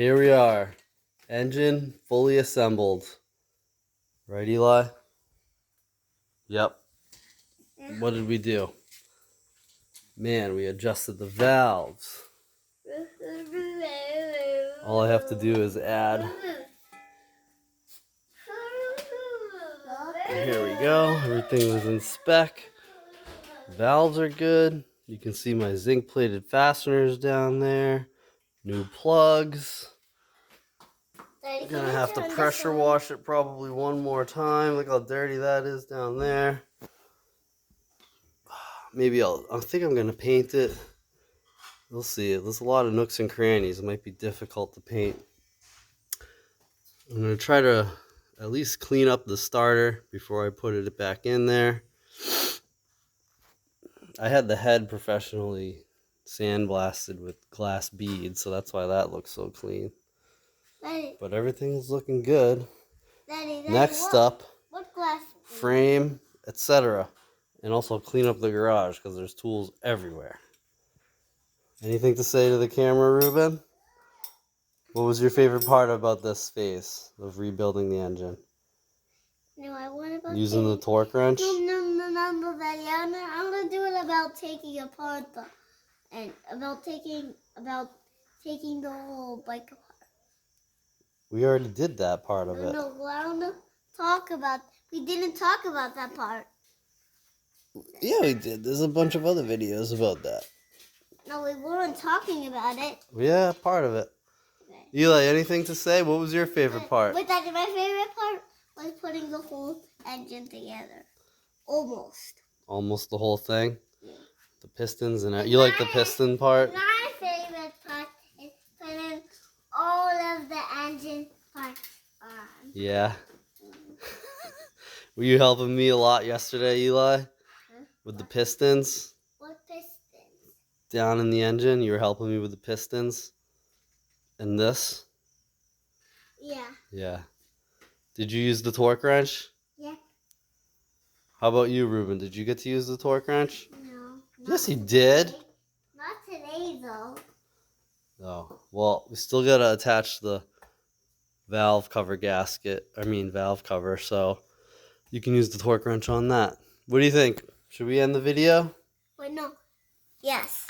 Here we are. Engine fully assembled. Right, Eli? Yep. What did we do? Man, we adjusted the valves. All I have to do is add. Here we go. Everything was in spec. Valves are good. You can see my zinc plated fasteners down there. New plugs. I'm gonna have to pressure wash it probably one more time. Look how dirty that is down there. Maybe I think I'm gonna paint it. We'll see. There's a lot of nooks and crannies. It might be difficult to paint. I'm gonna try to at least clean up the starter before I put it back in there. I had the head professionally sandblasted with glass beads, so that's why that looks so clean. Daddy, but everything's looking good. Daddy, Next up, what glass? frame, etc. And also clean up the garage because there's tools everywhere. Anything to say to the camera, Ruben? What was your favorite part about this phase of rebuilding the engine? No, I want about using the torque wrench? No, Daddy. I'm gonna do it about taking apart about taking the whole bike apart. We already did that part of it. No, I want to talk about. We didn't talk about that part. Yeah, we did. There's a bunch of other videos about that. No, we weren't talking about it. Yeah, part of it. Okay. Eli, anything to say? What was your favorite part? But Daddy, my favorite part was putting the whole engine together. Almost. Almost the whole thing? Yeah. The pistons and you like the piston part? My favorite part is putting all of the engine parts on. Yeah. Were you helping me a lot yesterday, Eli? Huh? With the pistons? What pistons? Down in the engine, you were helping me with the pistons? And this? Yeah. Yeah. Did you use the torque wrench? Yeah. How about you, Ruben? Did you get to use the torque wrench? No. Yes, you did. Not today, though. Oh, well, we still got to attach the valve cover valve cover, so you can use the torque wrench on that. What do you think? Should we end the video? Wait, no. Yes.